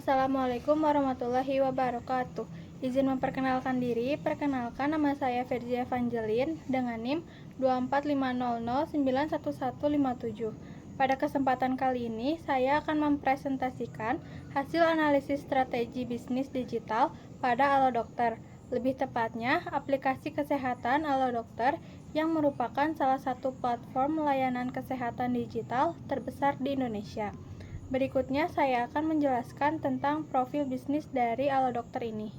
Assalamualaikum warahmatullahi wabarakatuh. Izin memperkenalkan diri, perkenalkan nama saya Ferzi Evangeline dengan NIM 24500911157. Pada kesempatan kali ini, saya akan mempresentasikan hasil analisis strategi bisnis digital pada AloDokter. Lebih tepatnya, aplikasi kesehatan AloDokter yang merupakan salah satu platform layanan kesehatan digital terbesar di Indonesia. Berikutnya saya akan menjelaskan tentang profil bisnis dari AloDokter ini.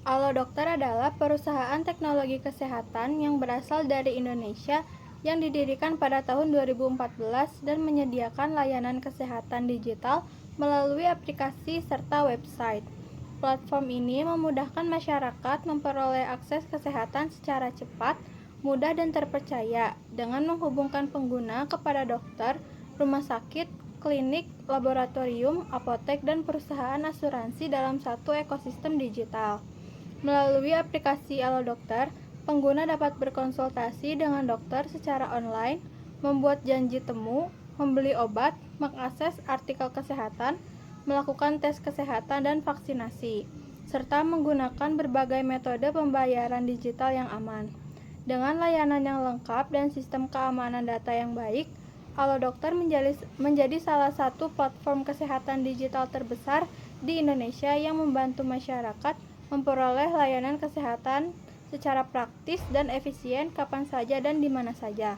AloDokter adalah perusahaan teknologi kesehatan yang berasal dari Indonesia yang didirikan pada tahun 2014 dan menyediakan layanan kesehatan digital melalui aplikasi serta website. Platform ini memudahkan masyarakat memperoleh akses kesehatan secara cepat, mudah dan terpercaya dengan menghubungkan pengguna kepada dokter, rumah sakit, klinik, laboratorium, apotek, dan perusahaan asuransi dalam satu ekosistem digital. Melalui aplikasi AloDokter, pengguna dapat berkonsultasi dengan dokter secara online, membuat janji temu, membeli obat, mengakses artikel kesehatan, melakukan tes kesehatan dan vaksinasi, serta menggunakan berbagai metode pembayaran digital yang aman. Dengan layanan yang lengkap dan sistem keamanan data yang baik, AloDokter menjadi salah satu platform kesehatan digital terbesar di Indonesia yang membantu masyarakat memperoleh layanan kesehatan secara praktis dan efisien kapan saja dan di mana saja.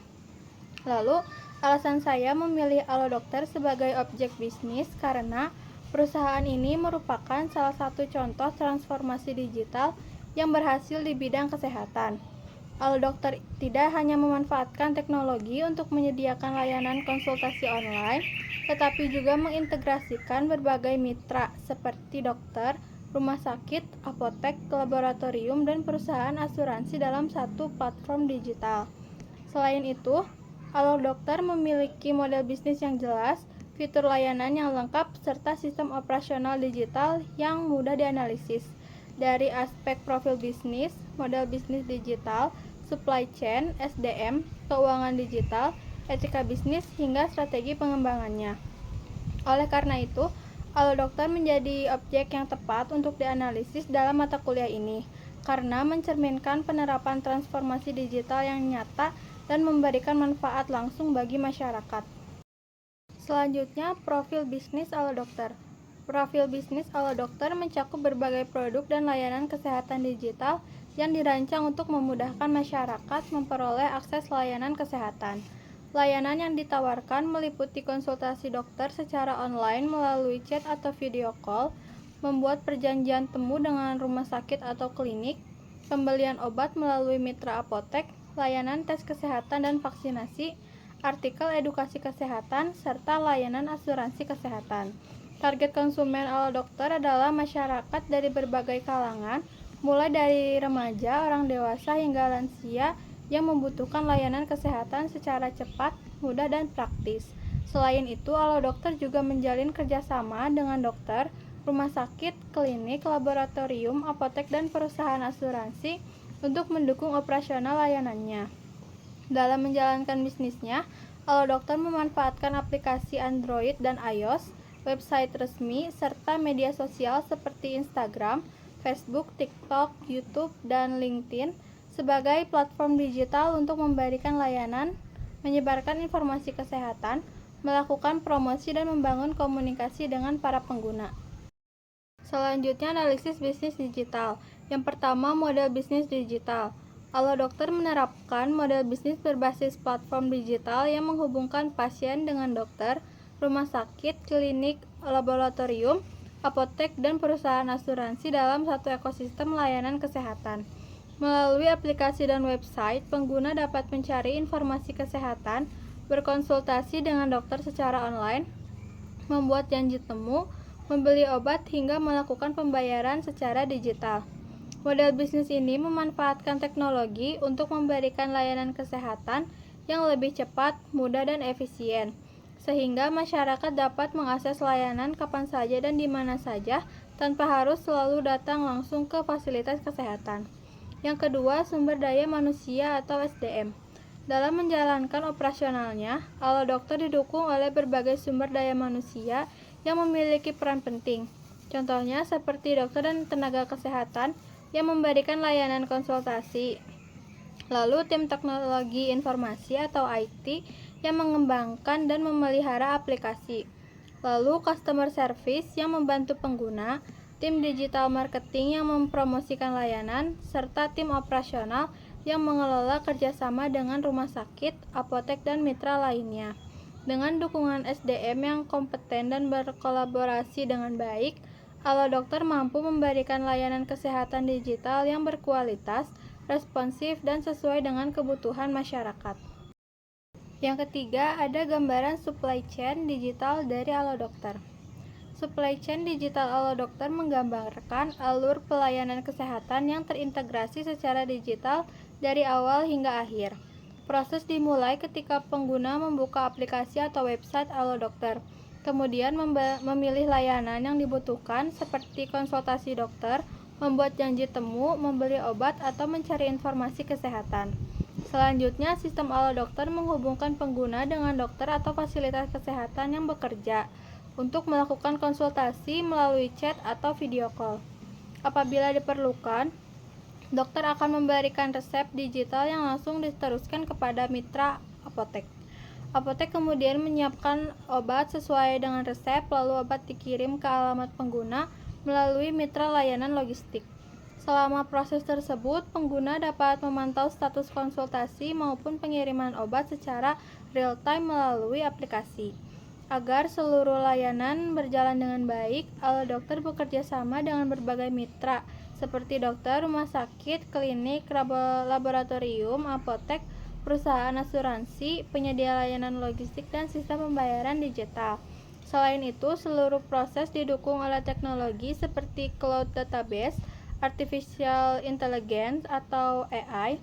Lalu, alasan saya memilih AloDokter sebagai objek bisnis karena perusahaan ini merupakan salah satu contoh transformasi digital yang berhasil di bidang kesehatan. AloDokter tidak hanya memanfaatkan teknologi untuk menyediakan layanan konsultasi online, tetapi juga mengintegrasikan berbagai mitra seperti dokter, rumah sakit, apotek, laboratorium, dan perusahaan asuransi dalam satu platform digital. Selain itu, AloDokter memiliki model bisnis yang jelas, fitur layanan yang lengkap, serta sistem operasional digital yang mudah dianalisis. Dari aspek profil bisnis, model bisnis digital, supply chain, SDM, keuangan digital, etika bisnis, hingga strategi pengembangannya. Oleh karena itu, AloDokter menjadi objek yang tepat untuk dianalisis dalam mata kuliah ini, karena mencerminkan penerapan transformasi digital yang nyata dan memberikan manfaat langsung bagi masyarakat. Selanjutnya, profil bisnis AloDokter. Profil bisnis AloDokter mencakup berbagai produk dan layanan kesehatan digital yang dirancang untuk memudahkan masyarakat memperoleh akses layanan kesehatan. Layanan yang ditawarkan meliputi konsultasi dokter secara online melalui chat atau video call, membuat perjanjian temu dengan rumah sakit atau klinik, pembelian obat melalui mitra apotek, layanan tes kesehatan dan vaksinasi, artikel edukasi kesehatan, serta layanan asuransi kesehatan. Target konsumen AloDokter adalah masyarakat dari berbagai kalangan, mulai dari remaja, orang dewasa, hingga lansia yang membutuhkan layanan kesehatan secara cepat, mudah, dan praktis. Selain itu, AloDokter juga menjalin kerjasama dengan dokter, rumah sakit, klinik, laboratorium, apotek, dan perusahaan asuransi untuk mendukung operasional layanannya. Dalam menjalankan bisnisnya, AloDokter memanfaatkan aplikasi Android dan iOS, website resmi, serta media sosial seperti Instagram, Facebook, TikTok, YouTube, dan LinkedIn sebagai platform digital untuk memberikan layanan, menyebarkan informasi kesehatan, melakukan promosi, dan membangun komunikasi dengan para pengguna. Selanjutnya, analisis bisnis digital. Yang pertama, model bisnis digital. AloDokter menerapkan model bisnis berbasis platform digital yang menghubungkan pasien dengan dokter, rumah sakit, klinik, laboratorium, apotek, dan perusahaan asuransi dalam satu ekosistem layanan kesehatan. Melalui aplikasi dan website, pengguna dapat mencari informasi kesehatan, berkonsultasi dengan dokter secara online, membuat janji temu, membeli obat, hingga melakukan pembayaran secara digital. Model bisnis ini memanfaatkan teknologi untuk memberikan layanan kesehatan yang lebih cepat, mudah, dan efisien, sehingga masyarakat dapat mengakses layanan kapan saja dan di mana saja tanpa harus selalu datang langsung ke fasilitas kesehatan. Yang kedua, sumber daya manusia atau SDM. Dalam menjalankan operasionalnya, AloDokter didukung oleh berbagai sumber daya manusia yang memiliki peran penting. Contohnya seperti dokter dan tenaga kesehatan yang memberikan layanan konsultasi. Lalu tim teknologi informasi atau IT yang mengembangkan dan memelihara aplikasi. Lalu customer service yang membantu pengguna, tim digital marketing yang mempromosikan layanan, serta tim operasional yang mengelola kerjasama dengan rumah sakit, apotek, dan mitra lainnya. Dengan dukungan SDM yang kompeten dan berkolaborasi dengan baik, Alodokter mampu memberikan layanan kesehatan digital yang berkualitas, responsif, dan sesuai dengan kebutuhan masyarakat. Yang ketiga, ada gambaran supply chain digital dari Alodokter. Supply chain digital Alodokter menggambarkan alur pelayanan kesehatan yang terintegrasi secara digital dari awal hingga akhir. Proses dimulai ketika pengguna membuka aplikasi atau website Alodokter, kemudian memilih layanan yang dibutuhkan seperti konsultasi dokter, membuat janji temu, membeli obat, atau mencari informasi kesehatan. Selanjutnya, sistem Alodokter menghubungkan pengguna dengan dokter atau fasilitas kesehatan yang bekerja untuk melakukan konsultasi melalui chat atau video call. Apabila diperlukan, dokter akan memberikan resep digital yang langsung diteruskan kepada mitra apotek. Apotek kemudian menyiapkan obat sesuai dengan resep, lalu obat dikirim ke alamat pengguna melalui mitra layanan logistik. Selama proses tersebut, pengguna dapat memantau status konsultasi maupun pengiriman obat secara real-time melalui aplikasi. Agar seluruh layanan berjalan dengan baik, Alodokter bekerja sama dengan berbagai mitra, seperti dokter, rumah sakit, klinik, laboratorium, apotek, perusahaan asuransi, penyedia layanan logistik, dan sistem pembayaran digital. Selain itu, seluruh proses didukung oleh teknologi seperti cloud database, artificial intelligence atau AI,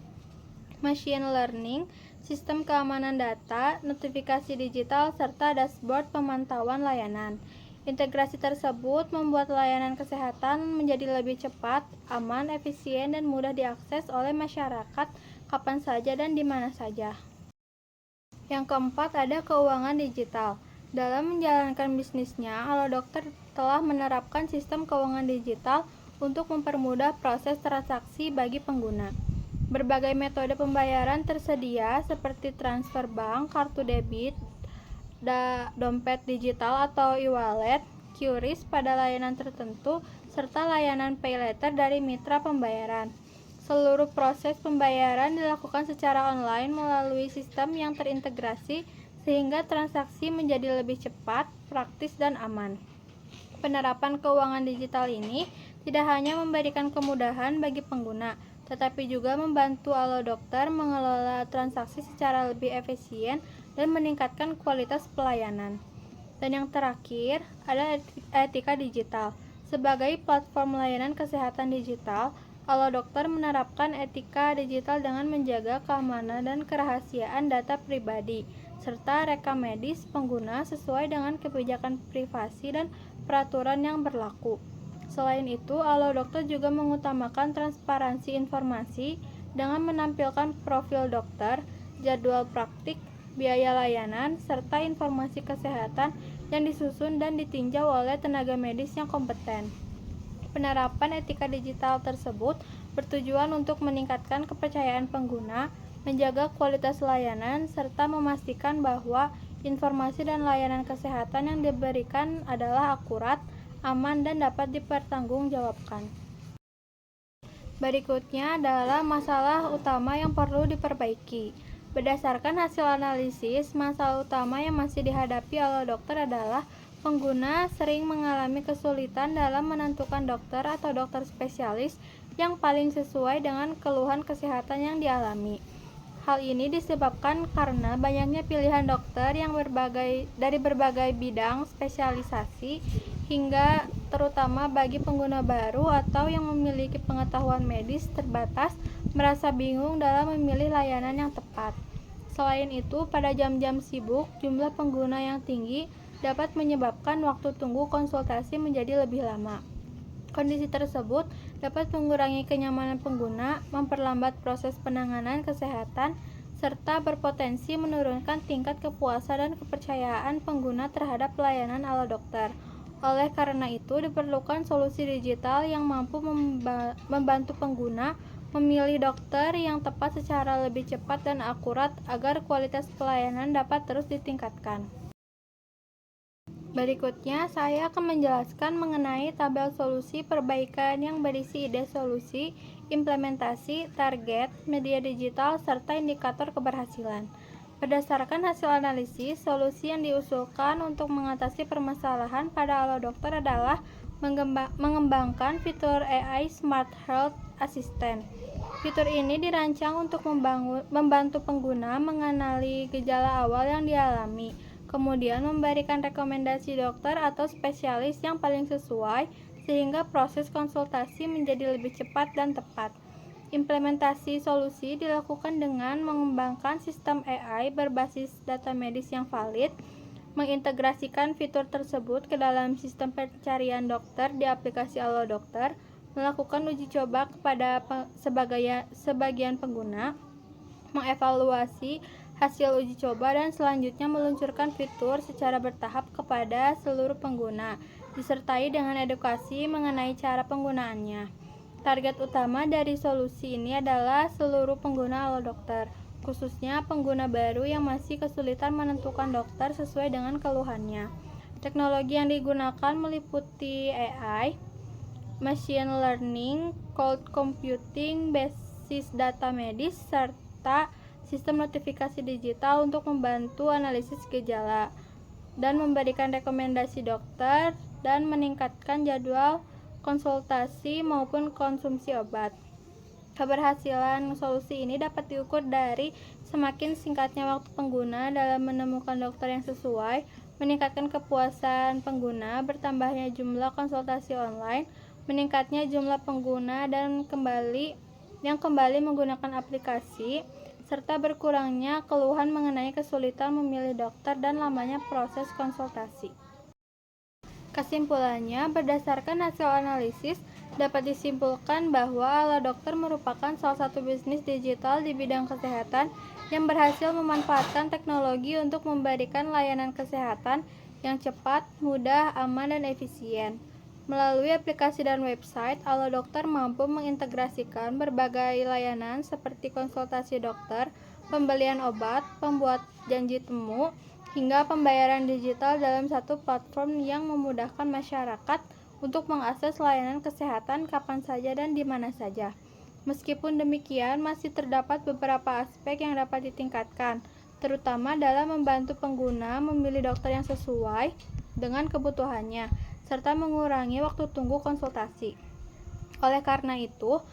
machine learning, sistem keamanan data, notifikasi digital, serta dashboard pemantauan layanan. Integrasi tersebut membuat layanan kesehatan menjadi lebih cepat, aman, efisien, dan mudah diakses oleh masyarakat kapan saja dan di mana saja. Yang keempat, ada keuangan digital. Dalam menjalankan bisnisnya, Alodokter telah menerapkan sistem keuangan digital untuk mempermudah proses transaksi bagi pengguna. Berbagai metode pembayaran tersedia seperti transfer bank, kartu debit, dompet digital atau e-wallet, QRIS pada layanan tertentu, serta layanan pay later dari mitra pembayaran. Seluruh proses pembayaran dilakukan secara online melalui sistem yang terintegrasi sehingga transaksi menjadi lebih cepat, praktis, dan aman. Penerapan keuangan digital ini tidak hanya memberikan kemudahan bagi pengguna, tetapi juga membantu Alodokter mengelola transaksi secara lebih efisien dan meningkatkan kualitas pelayanan. Dan yang terakhir, ada etika digital. Sebagai platform layanan kesehatan digital, Alodokter menerapkan etika digital dengan menjaga keamanan dan kerahasiaan data pribadi, serta rekam medis pengguna sesuai dengan kebijakan privasi dan peraturan yang berlaku. Selain itu, Alodokter juga mengutamakan transparansi informasi dengan menampilkan profil dokter, jadwal praktik, biaya layanan, serta informasi kesehatan yang disusun dan ditinjau oleh tenaga medis yang kompeten. Penerapan etika digital tersebut bertujuan untuk meningkatkan kepercayaan pengguna, menjaga kualitas layanan, serta memastikan bahwa informasi dan layanan kesehatan yang diberikan adalah akurat, aman, dan dapat dipertanggungjawabkan. Berikutnya adalah masalah utama yang perlu diperbaiki. Berdasarkan hasil analisis, masalah utama yang masih dihadapi Alodokter adalah pengguna sering mengalami kesulitan dalam menentukan dokter atau dokter spesialis yang paling sesuai dengan keluhan kesehatan yang dialami. Hal ini disebabkan karena banyaknya pilihan dokter yang dari berbagai bidang spesialisasi, hingga terutama bagi pengguna baru atau yang memiliki pengetahuan medis terbatas merasa bingung dalam memilih layanan yang tepat. Selain itu, pada jam-jam sibuk, jumlah pengguna yang tinggi dapat menyebabkan waktu tunggu konsultasi menjadi lebih lama. Kondisi tersebut dapat mengurangi kenyamanan pengguna, memperlambat proses penanganan kesehatan, serta berpotensi menurunkan tingkat kepuasan dan kepercayaan pengguna terhadap pelayanan Alodokter. Oleh karena itu, diperlukan solusi digital yang mampu membantu pengguna memilih dokter yang tepat secara lebih cepat dan akurat agar kualitas pelayanan dapat terus ditingkatkan. Berikutnya, saya akan menjelaskan mengenai tabel solusi perbaikan yang berisi ide solusi, implementasi, target, media digital, serta indikator keberhasilan. Berdasarkan hasil analisis, solusi yang diusulkan untuk mengatasi permasalahan pada Alodokter adalah mengembangkan fitur AI Smart Health Assistant. Fitur ini dirancang untuk membantu pengguna mengenali gejala awal yang dialami, kemudian memberikan rekomendasi dokter atau spesialis yang paling sesuai sehingga proses konsultasi menjadi lebih cepat dan tepat. Implementasi solusi dilakukan dengan mengembangkan sistem AI berbasis data medis yang valid, mengintegrasikan fitur tersebut ke dalam sistem pencarian dokter di aplikasi Alodokter, melakukan uji coba kepada sebagian pengguna, mengevaluasi hasil uji coba, dan selanjutnya meluncurkan fitur secara bertahap kepada seluruh pengguna, disertai dengan edukasi mengenai cara penggunaannya. Target utama dari solusi ini adalah seluruh pengguna Alodokter, khususnya pengguna baru yang masih kesulitan menentukan dokter sesuai dengan keluhannya. Teknologi yang digunakan meliputi AI, machine learning, cloud computing, basis data medis, serta sistem notifikasi digital untuk membantu analisis gejala dan memberikan rekomendasi dokter dan meningkatkan jadwal konsultasi maupun konsumsi obat. Keberhasilan solusi ini dapat diukur dari semakin singkatnya waktu pengguna dalam menemukan dokter yang sesuai, meningkatkan kepuasan pengguna, bertambahnya jumlah konsultasi online, meningkatnya jumlah pengguna yang kembali menggunakan aplikasi, serta berkurangnya keluhan mengenai kesulitan memilih dokter dan lamanya proses konsultasi. Kesimpulannya, berdasarkan hasil analisis, dapat disimpulkan bahwa Alodokter merupakan salah satu bisnis digital di bidang kesehatan yang berhasil memanfaatkan teknologi untuk memberikan layanan kesehatan yang cepat, mudah, aman, dan efisien. Melalui aplikasi dan website, Alodokter mampu mengintegrasikan berbagai layanan seperti konsultasi dokter, pembelian obat, pembuat janji temu, hingga pembayaran digital dalam satu platform yang memudahkan masyarakat untuk mengakses layanan kesehatan kapan saja dan di mana saja. Meskipun demikian, masih terdapat beberapa aspek yang dapat ditingkatkan, terutama dalam membantu pengguna memilih dokter yang sesuai dengan kebutuhannya, serta mengurangi waktu tunggu konsultasi. Oleh karena itu,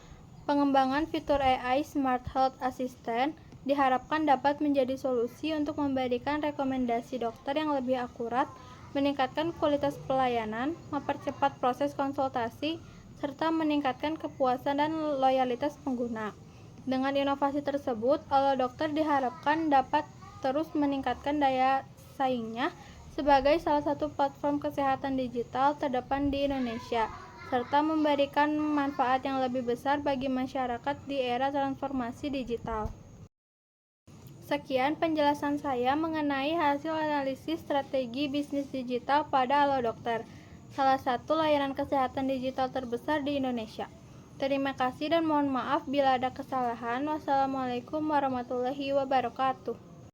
pengembangan fitur AI Smart Health Assistant diharapkan dapat menjadi solusi untuk memberikan rekomendasi dokter yang lebih akurat, meningkatkan kualitas pelayanan, mempercepat proses konsultasi, serta meningkatkan kepuasan dan loyalitas pengguna. Dengan inovasi tersebut, Alodokter diharapkan dapat terus meningkatkan daya saingnya sebagai salah satu platform kesehatan digital terdepan di Indonesia, serta memberikan manfaat yang lebih besar bagi masyarakat di era transformasi digital. Sekian penjelasan saya mengenai hasil analisis strategi bisnis digital pada Alodokter, salah satu layanan kesehatan digital terbesar di Indonesia. Terima kasih dan mohon maaf bila ada kesalahan. Wassalamualaikum warahmatullahi wabarakatuh.